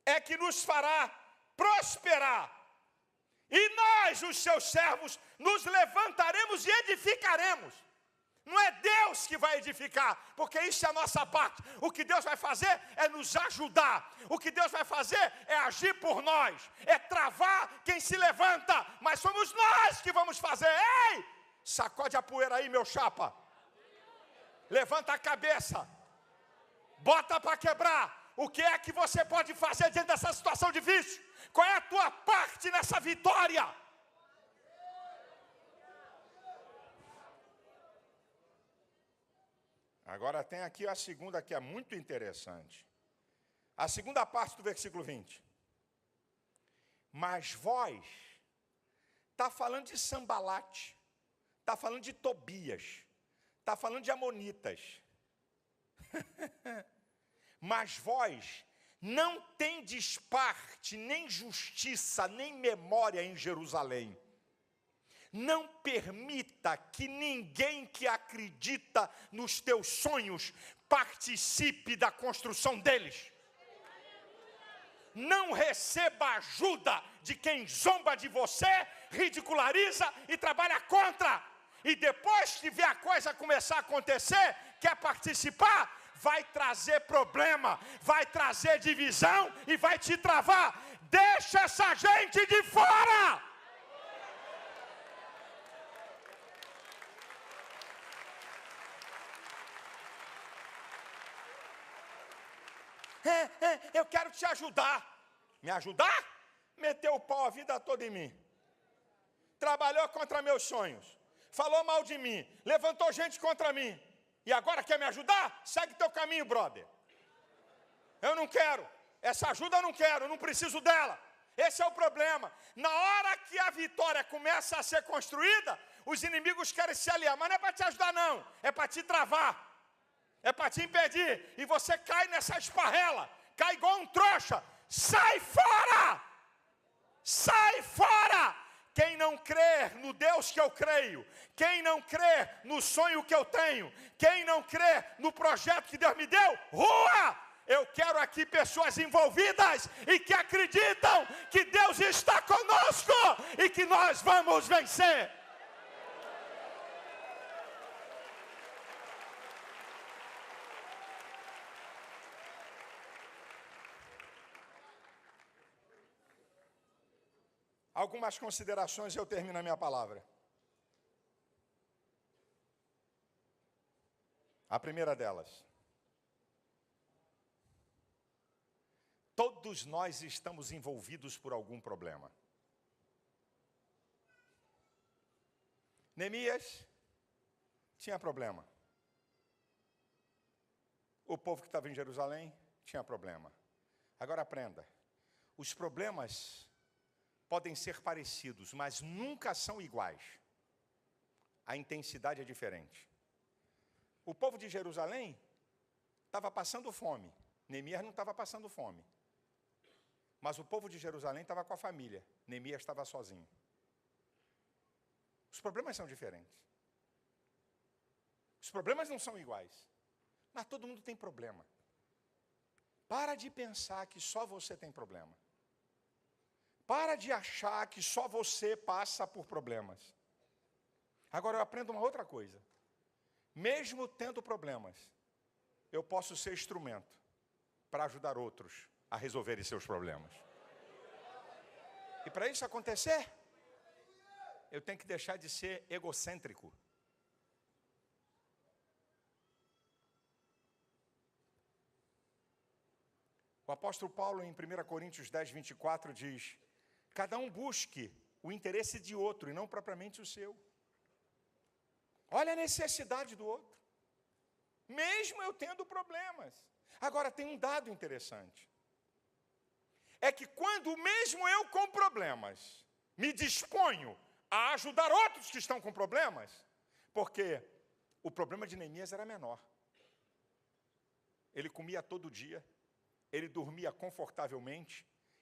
É que nos fará prosperar. E nós, os seus servos, nos levantaremos e edificaremos. Não é Deus que vai edificar, porque isso é a nossa parte. O que Deus vai fazer é nos ajudar. O que Deus vai fazer é agir por nós. É travar quem se levanta. Mas somos nós que vamos fazer. Ei! Sacode a poeira aí, meu chapa. Levanta a cabeça. Bota para quebrar. O que é que você pode fazer diante dessa situação difícil? Qual é a tua parte nessa vitória? Agora tem aqui a segunda que é muito interessante. A segunda parte do versículo 20. Mas vós, está falando de Sambalate, está falando de Tobias, está falando de Amonitas. Mas vós não tendes parte, nem justiça, nem memória em Jerusalém. Não permita que ninguém que acredita nos teus sonhos participe da construção deles. Não receba ajuda de quem zomba de você, ridiculariza e trabalha contra. E depois que vê a coisa começar a acontecer, quer participar, vai trazer problema, vai trazer divisão e vai te travar. Deixa essa gente de fora! Eu quero te ajudar. Me ajudar? Meteu o pau a vida toda em mim. Trabalhou contra meus sonhos. Falou mal de mim. Levantou gente contra mim. E agora quer me ajudar? Segue teu caminho, brother. Eu não quero. Essa ajuda eu não quero. Eu não preciso dela. Esse é o problema. Na hora que a vitória começa a ser construída, os inimigos querem se aliar. Mas não é para te ajudar, não. É para te travar. É para te impedir. E você cai nessa esparrela. Cai igual um trouxa. Sai fora! Sai fora! Quem não crer no Deus que eu creio, quem não crer no sonho que eu tenho, quem não crer no projeto que Deus me deu, rua! Eu quero aqui pessoas envolvidas e que acreditam que Deus está conosco e que nós vamos vencer. Algumas considerações e eu termino a minha palavra. A primeira delas. Todos nós estamos envolvidos por algum problema. Neemias tinha problema. O povo que estava em Jerusalém tinha problema. Agora aprenda. Os problemas podem ser parecidos, mas nunca são iguais. A intensidade é diferente. O povo de Jerusalém estava passando fome. Neemias não estava passando fome. Mas o povo de Jerusalém estava com a família. Neemias estava sozinho. Os problemas são diferentes. Os problemas não são iguais. Mas todo mundo tem problema. Para de pensar que só você tem problema. Para de achar que só você passa por problemas. Agora eu aprendo uma outra coisa. Mesmo tendo problemas, eu posso ser instrumento para ajudar outros a resolverem seus problemas. E para isso acontecer, eu tenho que deixar de ser egocêntrico. O apóstolo Paulo, em 1 Coríntios 10, 24, diz: cada um busque o interesse de outro e não propriamente o seu. Olha a necessidade do outro. Mesmo eu tendo problemas. Agora, tem um dado interessante. É que quando mesmo eu com problemas, me disponho a ajudar outros que estão com problemas, porque o problema de Neemias era menor. Ele comia todo dia, ele dormia confortavelmente,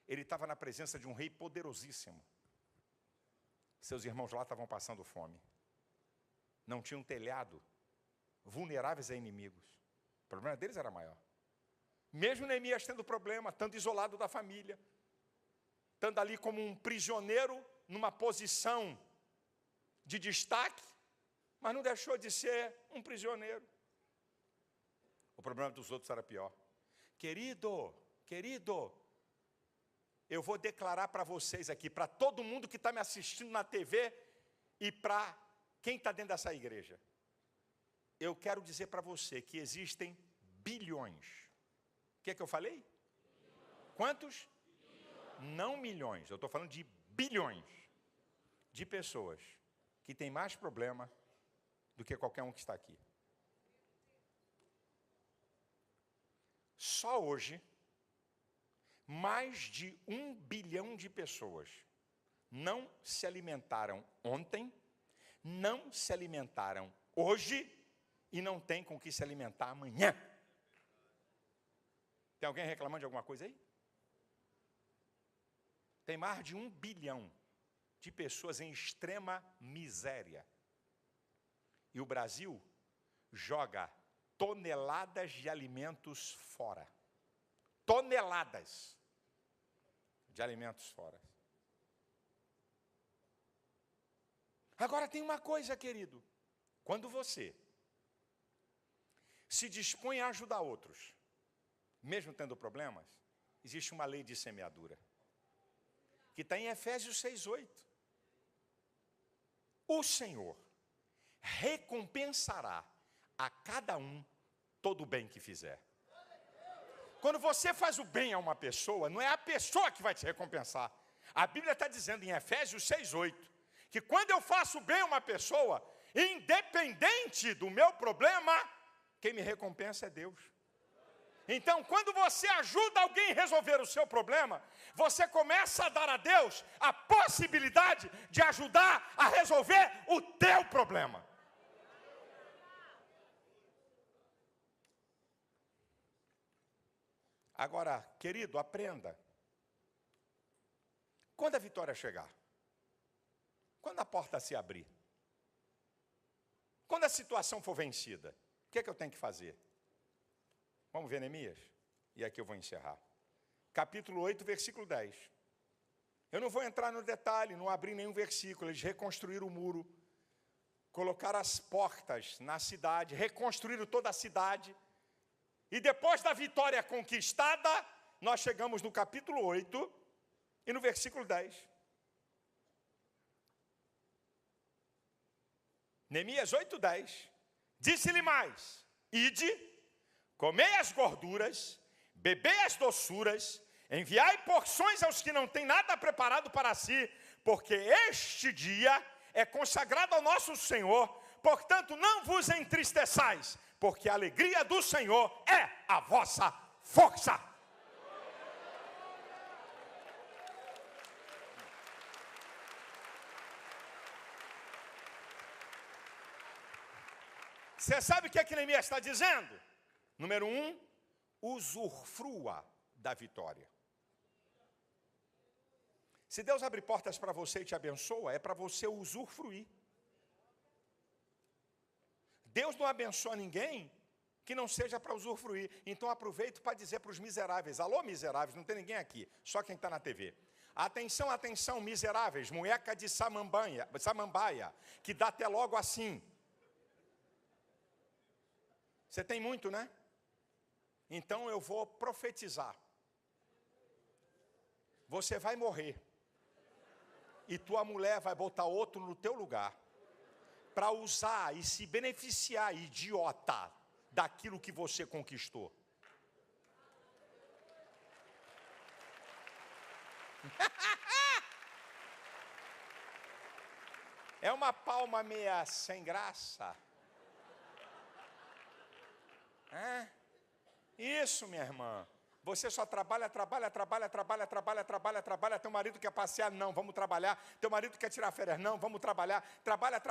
ele estava na presença de um rei poderosíssimo. Seus irmãos lá estavam passando fome. Não tinham telhado, vulneráveis a inimigos. O problema deles era maior. Mesmo Neemias tendo problema, estando isolado da família, estando ali como um prisioneiro, numa posição de destaque, mas não deixou de ser um prisioneiro. O problema dos outros era pior. Querido, eu vou declarar para vocês aqui, para todo mundo que está me assistindo na TV e para quem está dentro dessa igreja. Eu quero dizer para você que existem bilhões. O que é que eu falei? Quantos? Não milhões, eu estou falando de bilhões de pessoas que têm mais problema do que qualquer um que está aqui. Só hoje, mais de 1 bilhão de pessoas não se alimentaram ontem, não se alimentaram hoje e não tem com o que se alimentar amanhã. Tem alguém reclamando de alguma coisa aí? Tem mais de 1 bilhão de pessoas em extrema miséria. E o Brasil joga toneladas de alimentos fora. Toneladas de alimentos fora. Agora tem uma coisa, querido. Quando você se dispõe a ajudar outros, mesmo tendo problemas, existe uma lei de semeadura, que está em Efésios 6:8. O Senhor recompensará a cada um todo o bem que fizer. Quando você faz o bem a uma pessoa, não é a pessoa que vai te recompensar. A Bíblia está dizendo em Efésios 6:8, que quando eu faço bem a uma pessoa, independente do meu problema, quem me recompensa é Deus. Então, quando você ajuda alguém a resolver o seu problema, você começa a dar a Deus a possibilidade de ajudar a resolver o teu problema. Agora, querido, aprenda. Quando a vitória chegar, quando a porta se abrir, quando a situação for vencida, o que é que eu tenho que fazer? Vamos ver Neemias? E aqui eu vou encerrar. Capítulo 8, versículo 10. Eu não vou entrar no detalhe, não abrir nenhum versículo. Eles reconstruíram o muro, colocaram as portas na cidade, reconstruíram toda a cidade. E depois da vitória conquistada, nós chegamos no capítulo 8 e no versículo 10. Neemias 8:10. Disse-lhe mais: ide, comei as gorduras, bebei as doçuras, enviai porções aos que não têm nada preparado para si, porque este dia é consagrado ao nosso Senhor. Portanto, não vos entristeçais, porque a alegria do Senhor é a vossa força. Você sabe o que que Neemias está dizendo? Número 1, usufrua da vitória. Se Deus abre portas para você e te abençoa, é para você usufruir. Deus não abençoa ninguém que não seja para usufruir. Então aproveito para dizer para os miseráveis: alô miseráveis, não tem ninguém aqui, só quem está na TV. Atenção, atenção, miseráveis, munheca de samambaia, que dá até logo assim. Você tem muito, né? Então eu vou profetizar. Você vai morrer. E tua mulher vai botar outro no teu lugar. Para usar e se beneficiar, idiota, daquilo que você conquistou. É uma palma meia sem graça. Isso, minha irmã. Você só trabalha. Teu marido quer passear? Não, vamos trabalhar. Teu marido quer tirar férias? Não, vamos trabalhar. Trabalha.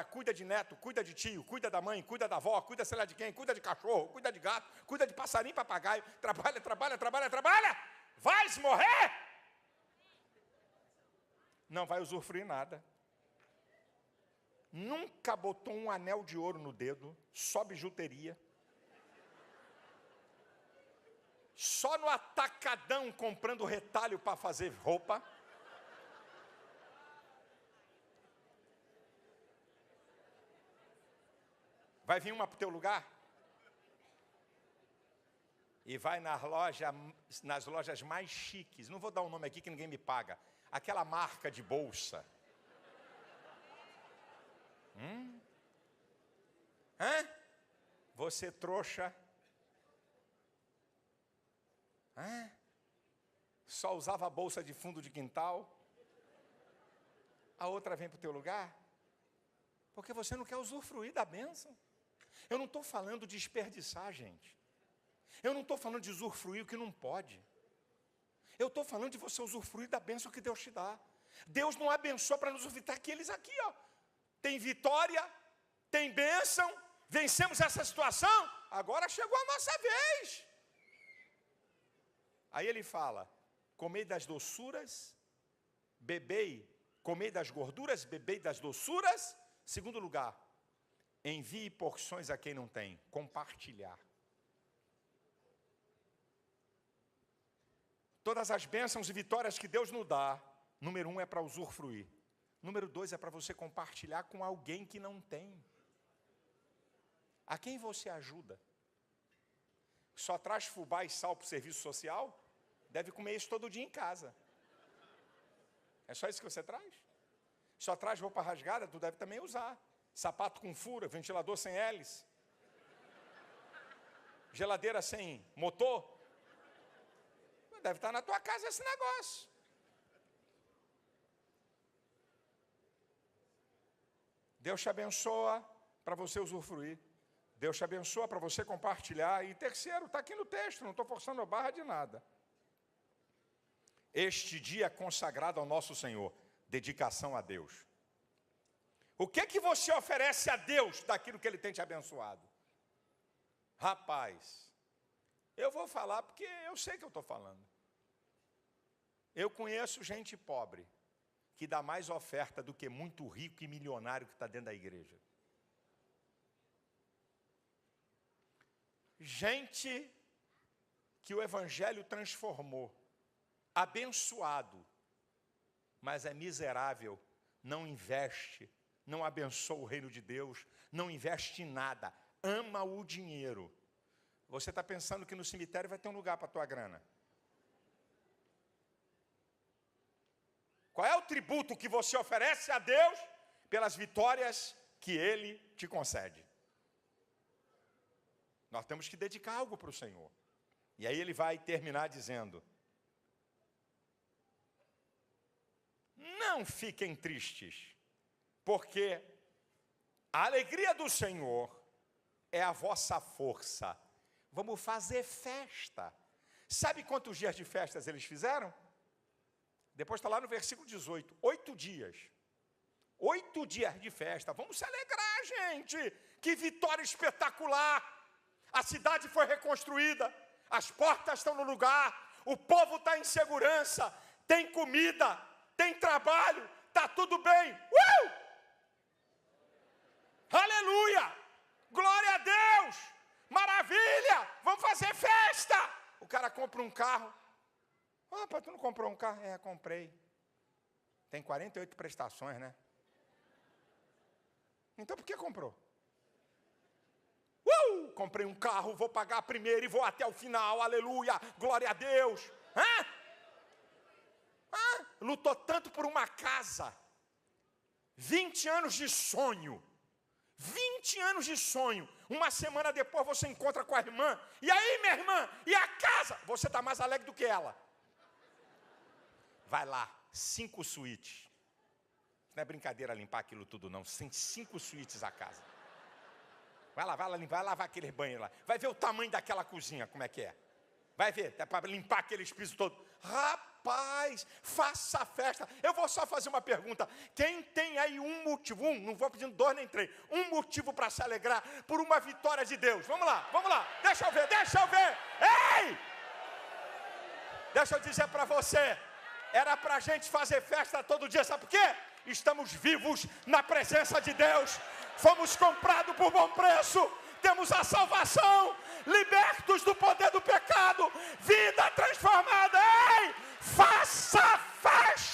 Cuida de neto, cuida de tio, cuida da mãe, cuida da avó, cuida sei lá de quem, cuida de cachorro, cuida de gato, cuida de passarinho, papagaio. Trabalha. Vais morrer? Não vai usufruir nada. Nunca botou um anel de ouro no dedo, só bijuteria. Só no atacadão comprando retalho para fazer roupa. Vai vir uma para o teu lugar? E vai nas lojas mais chiques. Não vou dar um nome aqui que ninguém me paga. Aquela marca de bolsa. Você trouxa. Só usava a bolsa de fundo de quintal. A outra vem para o teu lugar. Porque você não quer usufruir da bênção. Eu não estou falando de desperdiçar, gente. Eu não estou falando de usufruir o que não pode. Eu estou falando de você usufruir da bênção que Deus te dá. Deus não abençoa para nos usufruir. Está aqueles aqui, ó. Tem vitória, tem bênção, vencemos essa situação, agora chegou a nossa vez. Aí ele fala: comei das doçuras, comei das gorduras, bebei das doçuras. Segundo lugar, envie porções a quem não tem, compartilhar. Todas as bênçãos e vitórias que Deus nos dá, número 1 é para usufruir. Número 2 é para você compartilhar com alguém que não tem. A quem você ajuda? Só traz fubá e sal para o serviço social? Deve comer isso todo dia em casa. É só isso que você traz? Só traz roupa rasgada? Tu deve também usar. Sapato com fura, ventilador sem hélice. Geladeira sem motor. Deve estar na tua casa esse negócio. Deus te abençoa para você usufruir. Deus te abençoa para você compartilhar. E terceiro, está aqui no texto, não estou forçando a barra de nada. Este dia é consagrado ao nosso Senhor. Dedicação a Deus. O que que você oferece a Deus daquilo que Ele tem te abençoado? Rapaz, eu vou falar porque eu sei que eu estou falando. Eu conheço gente pobre que dá mais oferta do que muito rico e milionário que está dentro da igreja. Gente que o Evangelho transformou, abençoado, mas é miserável, não investe, não abençoa o reino de Deus, não investe em nada, ama o dinheiro. Você está pensando que no cemitério vai ter um lugar para a tua grana. Qual é o tributo que você oferece a Deus pelas vitórias que Ele te concede? Nós temos que dedicar algo para o Senhor. E aí ele vai terminar dizendo: não fiquem tristes, porque a alegria do Senhor é a vossa força. Vamos fazer festa. Sabe quantos dias de festas eles fizeram? Depois está lá no versículo 18. 8 dias. 8 dias de festa. Vamos se alegrar, gente. Que vitória espetacular. A cidade foi reconstruída. As portas estão no lugar. O povo está em segurança. Tem comida. Tem trabalho. Está tudo bem. Aleluia. Glória a Deus. Maravilha. Vamos fazer festa. O cara compra um carro. Opa, tu não comprou um carro? É, comprei. Tem 48 prestações, né? Então por que comprou? Comprei um carro, vou pagar primeiro e vou até o final, aleluia, glória a Deus. Lutou tanto por uma casa, 20 anos de sonho, 20 anos de sonho, uma semana depois você encontra com a irmã, e aí minha irmã, e a casa? Você está mais alegre do que ela. Vai lá, 5 suítes. Não é brincadeira limpar aquilo tudo não, tem 5 suítes a casa. Vai lá, vai lavar aquele banheiro lá. Vai ver o tamanho daquela cozinha, como é que é. Vai ver, é para limpar aqueles pisos todos. Rapaz, faça a festa. Eu vou só fazer uma pergunta. Quem tem aí um motivo, não vou pedindo 2 nem 3, um motivo para se alegrar por uma vitória de Deus? Vamos lá. Deixa eu ver. Ei! Deixa eu dizer para você. Era para a gente fazer festa todo dia, sabe por quê? Estamos vivos na presença de Deus. Fomos comprados por bom preço. Temos a salvação. Libertos do poder do pecado. Vida transformada. Ei! Faça festa!